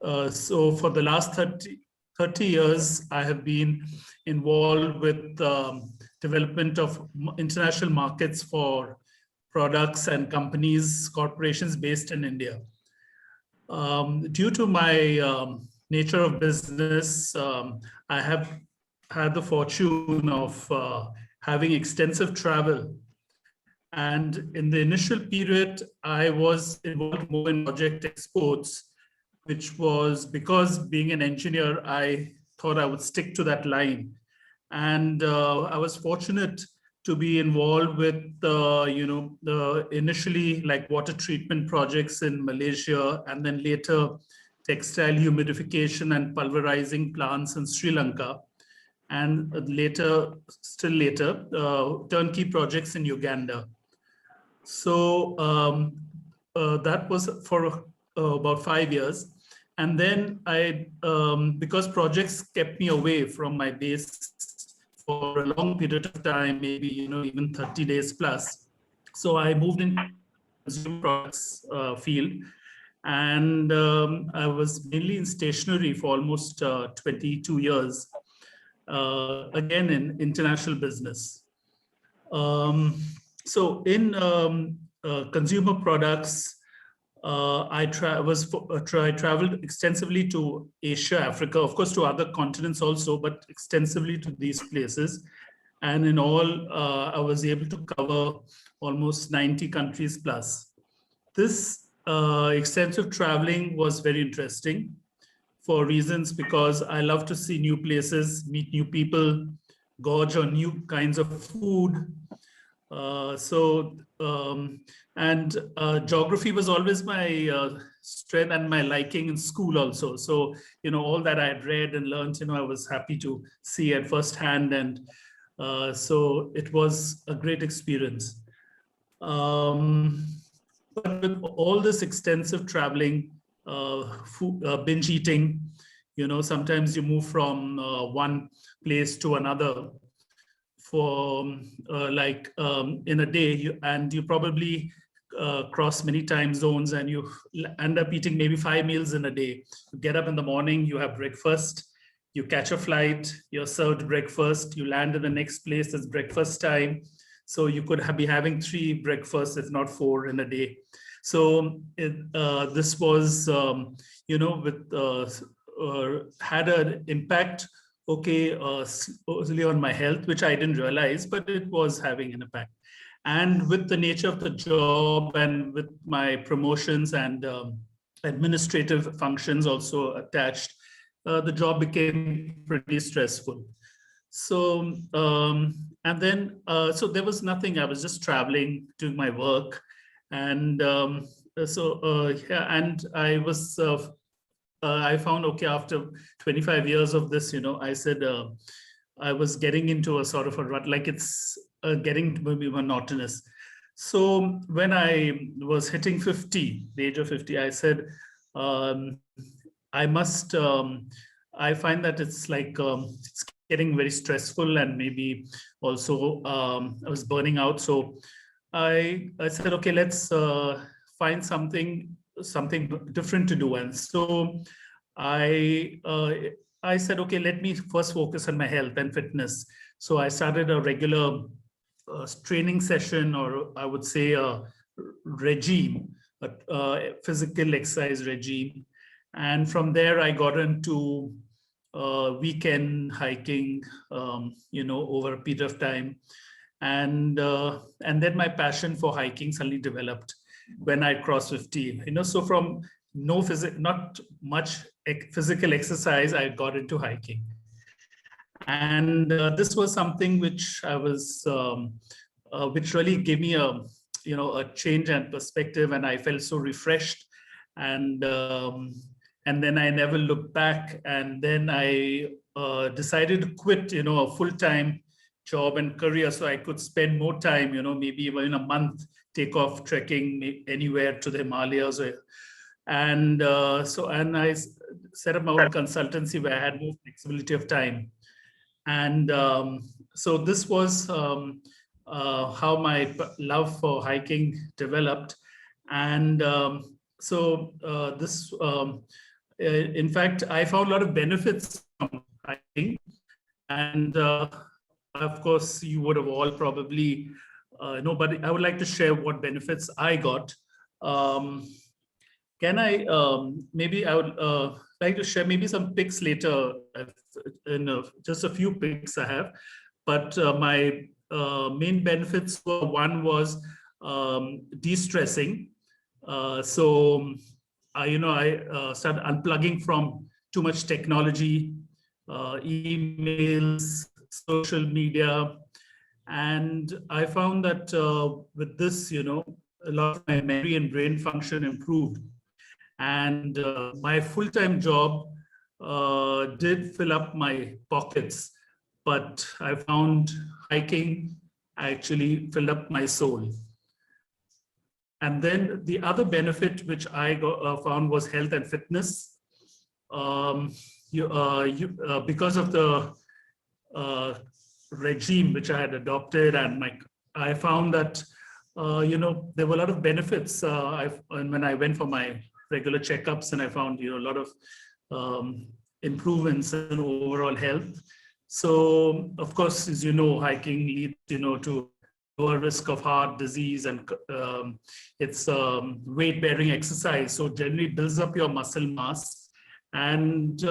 So for the last 30 years, I have been involved with development of international markets for products and companies, corporations based in India. Due to my nature of business, I have had the fortune of having extensive travel. And in the initial period, I was involved more in project exports, which was because being an engineer, I thought I would stick to that line. And I was fortunate to be involved with, the initially like water treatment projects in Malaysia, and then later textile humidification and pulverizing plants in Sri Lanka. And still later, turnkey projects in Uganda. So that was for about 5 years. And then because projects kept me away from my base for a long period of time, maybe even 30 days plus. So I moved into consumer products field, and I was mainly in stationery for almost 22 years. Again, in international business. So in consumer products, I traveled extensively to Asia, Africa, of course, to other continents also, but extensively to these places. And in all, I was able to cover almost 90 countries plus. This extensive traveling was very interesting for reasons because I love to see new places, meet new people, gorge on new kinds of food. Geography was always my strength and my liking in school also. So, all that I had read and learned, I was happy to see at first hand. And so it was a great experience. But with all this extensive traveling, binge eating, sometimes you move from one place to another for in a day, and you probably cross many time zones, and you end up eating maybe 5 meals in a day. You get up in the morning, you have breakfast, you catch a flight, you're served breakfast, you land in the next place, it's breakfast time. So you could be having 3 breakfasts, if not 4 in a day. So this was, had an impact, on my health, which I didn't realize, but it was having an impact. And with the nature of the job and with my promotions and administrative functions also attached, the job became pretty stressful. So, and then, so there was nothing, I was just traveling, doing my work. And and I was, I found, after 25 years of this, I said, I was getting into a sort of a rut, like it's getting to be monotonous. So when I was hitting 50, the age of 50, I said, I must, I find that it's like, it's getting very stressful, and maybe also I was burning out. So I said, okay, let's find something different to do. And so I said, okay, let me first focus on my health and fitness. So I started a regular training session, or I would say a regime, a physical exercise regime. And from there, I got into weekend hiking, over a period of time. And then my passion for hiking suddenly developed when I crossed 50. So from not much physical exercise, I got into hiking. And this was something which I was, which really gave me a change and perspective, and I felt so refreshed. And then I never looked back. And then I decided to quit, a full-time job and career, so I could spend more time, maybe even a month, take off trekking anywhere to the Himalayas. And I set up my own consultancy where I had more flexibility of time. And so this was how my love for hiking developed. And in fact, I found a lot of benefits from hiking. And of course, you would have all probably know, but I would like to share what benefits I got. Um, can I, maybe I would like to share maybe some pics later, just a few pics I have. But my main benefits were, one was de-stressing. So, I started unplugging from too much technology, emails, social media. And I found that with this, a lot of my memory and brain function improved. And my full-time job did fill up my pockets, but I found hiking actually filled up my soul. And then the other benefit which I found was health and fitness. Because of the regime which I had adopted, and I found that there were a lot of benefits. And when I went for my regular checkups, and I found a lot of improvements in overall health. So of course, as you know, hiking leads to lower risk of heart disease, and it's weight-bearing exercise. So generally it builds up your muscle mass. And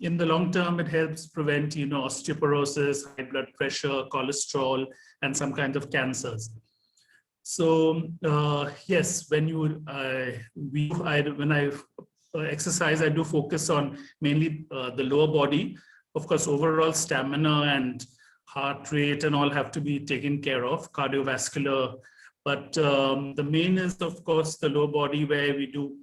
in the long term, it helps prevent, osteoporosis, high blood pressure, cholesterol, and some kinds of cancers. So yes, when I exercise, I do focus on mainly the lower body. Of course, overall stamina and heart rate and all have to be taken care of, cardiovascular. But the main is, of course, the lower body, where we do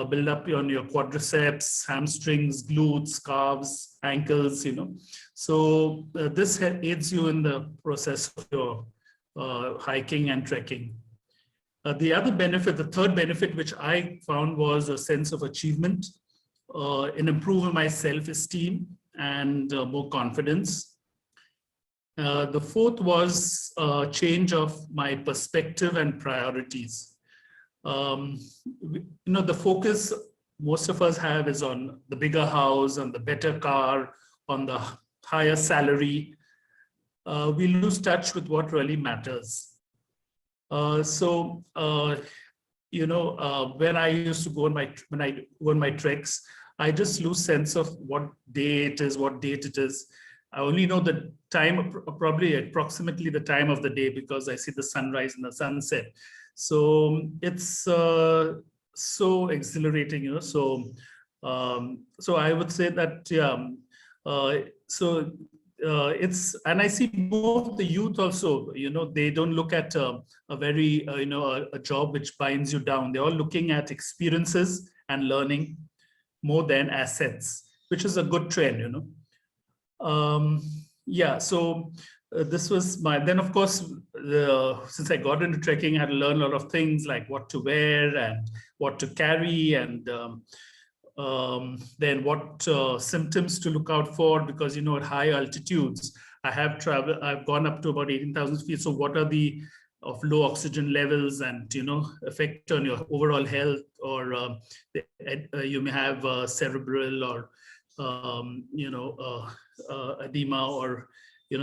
build up on your quadriceps, hamstrings, glutes, calves, ankles, So this aids you in the process of your hiking and trekking. The other benefit, the third benefit, which I found, was a sense of achievement in improving my self-esteem and more confidence. The fourth was a change of my perspective and priorities. The focus most of us have is on the bigger house, on the better car, on the higher salary. We lose touch with what really matters. When I used to go on my treks, I just lose sense of what day it is, what date it is. I only know the time, probably approximately the time of the day, because I see the sunrise and the sunset. So it's so exhilarating, So I would say that, it's, and I see both the youth also, they don't look at a very, a job which binds you down. They're all looking at experiences and learning more than assets, which is a good trend, Yeah, so this was then of course, since I got into trekking, I had to learn a lot of things like what to wear and what to carry, and then what symptoms to look out for, because at high altitudes I've gone up to about 18,000 feet. So what are the of low oxygen levels, and effect on your overall health, or you may have cerebral or edema, or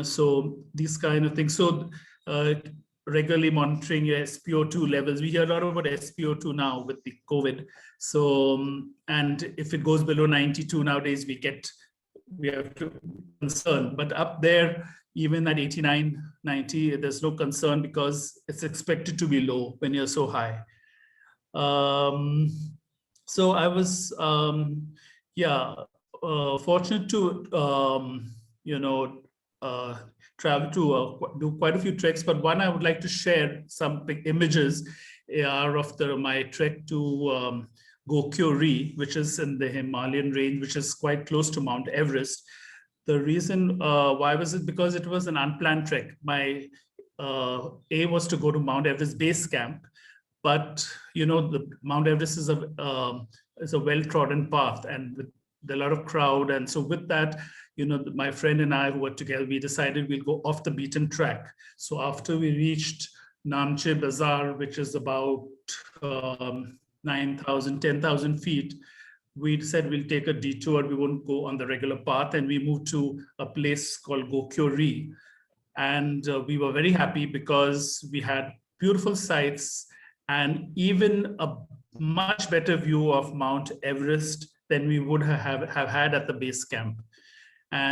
so these kind of things. So regularly monitoring your SpO2 levels. We hear a lot about SpO2 now with the COVID. So and if it goes below 92 nowadays, we have to concern. But up there, even at 89, 90, there's no concern, because it's expected to be low when you're so high. So I was fortunate to travel to do quite a few treks, but one I would like to share some images are of my trek to Gokyori, which is in the Himalayan range, which is quite close to Mount Everest. The reason why was it? Because it was an unplanned trek. My aim was to go to Mount Everest base camp, but the Mount Everest is a well-trodden path, and with a lot of crowd, and so with that, my friend and I who were together, we decided we'll go off the beaten track. So after we reached Namche Bazaar, which is about 9,000, 10,000 feet, we said we'll take a detour. We won't go on the regular path. And we moved to a place called Gokyori. And we were very happy because we had beautiful sights and even a much better view of Mount Everest than we would have had at the base camp. And